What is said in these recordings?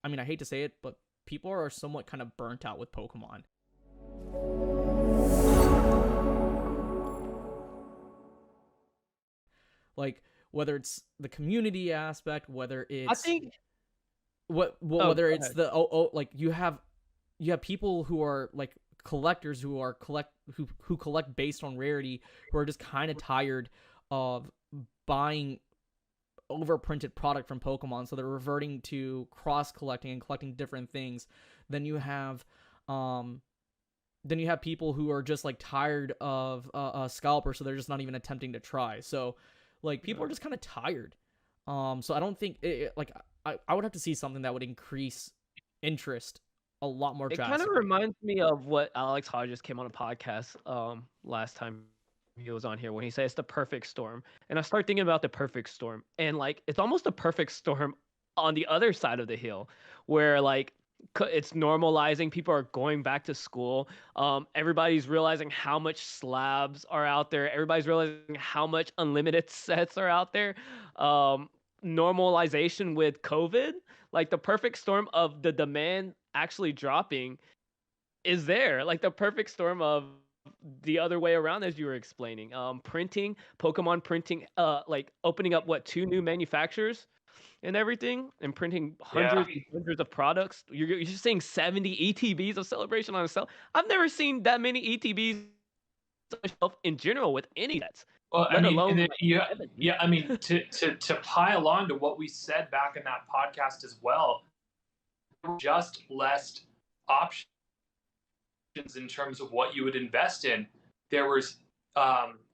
I mean, I hate to say it, but people are somewhat kind of burnt out with Pokemon. Like, whether it's the community aspect, whether I it's think. whether Go it's ahead. the like you have people who are like collectors who are who collect based on rarity, who are just kind of tired of buying overprinted product from Pokemon, so they're reverting to cross collecting and collecting different things. Then you have um then you have people who are just like tired of a scalper, so they're just not even attempting to try. So like people are just kind of tired. So I don't think like I would have to see something that would increase interest a lot more It kind of drastically. reminds me of what Alex Hodges came on a podcast last time he was on here when he said it's the perfect storm. And I start thinking about the perfect storm, and like it's almost a perfect storm on the other side of the hill where like it's normalizing, people are going back to school, everybody's realizing how much slabs are out there, everybody's realizing how much unlimited sets are out there, um normalization with COVID, like the perfect storm of the demand actually dropping is there, like the perfect storm of the other way around as you were explaining, printing, Pokemon printing, like opening up what, two new manufacturers and everything, and printing Yeah. hundreds and hundreds of products. You're just saying 70 ETBs of celebration on a cell. I've never seen that many ETBs on a shelf in general with any sets, Well, I let mean, and alone then like yeah, 70. yeah. I mean, to pile on to what we said back in that podcast as well, just less options in terms of what you would invest in. There was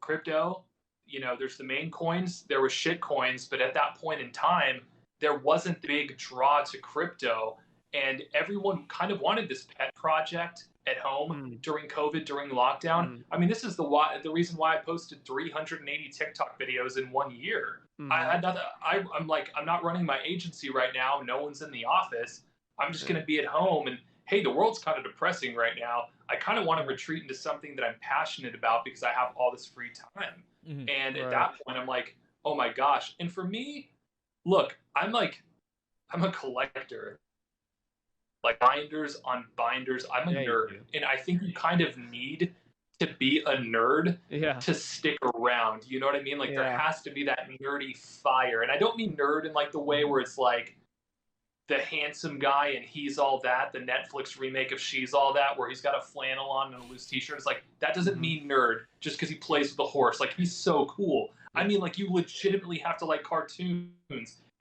crypto. You know, there's the main coins. There was shit coins, but at that point in time, there wasn't the big draw to crypto, and everyone kind of wanted this pet project at home Mm, during COVID, during lockdown. mm, I mean, this is the reason why I posted 380 TikTok videos in 1 year. I mm, had nothing. I'm like, I'm not running my agency right now. No one's in the office. I'm just yeah, going to be at home. And hey, the world's kind of depressing right now. I kind of want to yeah, retreat into something that I'm passionate about because I have all this free time. Hmm. And at right, that point, I'm like, oh my gosh. And for me, look, I'm a collector, like binders on binders. I'm a yeah, you nerd. do, And I think you kind of need to be a nerd yeah, to stick around. You know what I mean? Like there yeah, has to be that nerdy fire. And I don't mean nerd in like the way where it's like the handsome guy and he's all that, the Netflix remake of She's All That, where he's got a flannel on and a loose t-shirt. It's like that doesn't mhm, mean nerd just because he plays with a horse. Like he's so cool. I yeah, mean, like you legitimately have to like cartoons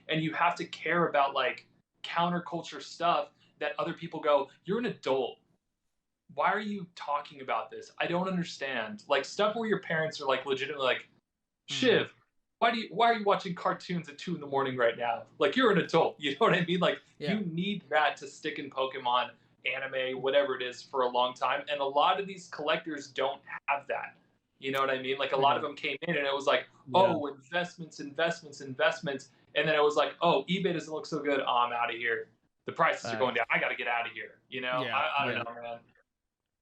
and you have to care about like counterculture stuff that other people go, you're an adult. Why are you talking about this? I don't understand. Like stuff where your parents are like legitimately like, mhm, Shiv, why are you watching cartoons at 2 in the morning right now? Like you're an adult. You know what I mean? Like Yeah. you need that to stick in Pokemon, anime, whatever it is for a long time. And a lot of these collectors don't have that. You know what I mean? Like a They lot of don't. them came in and it was like, yeah, oh, investments, investments, investments. And then it was like, oh, eBay doesn't look so good. Oh, I'm out of here. The prices are going facts, down. I got to get out of here. You know, Yeah. I don't Yeah. know, man.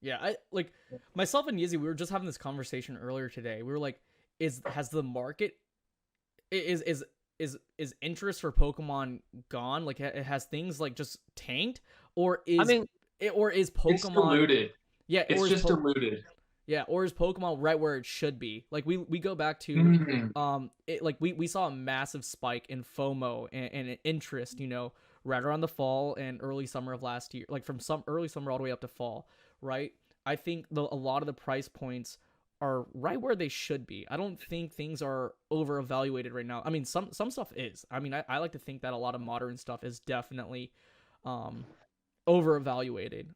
Yeah. I like myself and Yizzy, we were just having this conversation earlier today. We were like, has the market is interest for Pokemon gone? Like, has things like just tanked, or I mean, is It's Pokemon, diluted. yeah, It's just diluted. yeah, or is Pokemon right where it should be? Like we go back to Mm. like we saw a massive spike in FOMO and interest, right around the fall and early summer of last year, like from some early summer all the way up to fall, right? I think a lot of the price points are right where they should be. I don't think things are over evaluated right now. I mean, some stuff is. I mean, I like to think that a lot of modern stuff is definitely um over evaluated.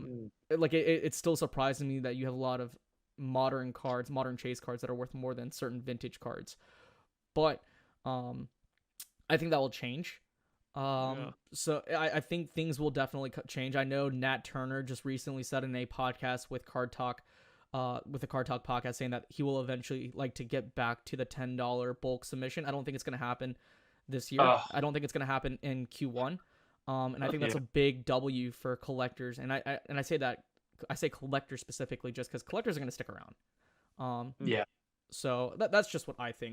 mm, Like it's still surprising me that you have a lot of modern cards, modern chase cards that are worth more than certain vintage cards. But um, I think that will change. yeah, So I think things will definitely change. I know Nat Turner just recently said in a podcast with Card Talk, with the Card Talk podcast, saying that he will eventually like to get back to the $10 bulk submission. I don't think it's gonna happen this year. Oh, I don't think it's gonna happen in Q1. And I think yeah, that's a big W for collectors. And I say that, I say collectors specifically just because collectors are gonna stick around. Um, mm. yeah. so that's just what I think.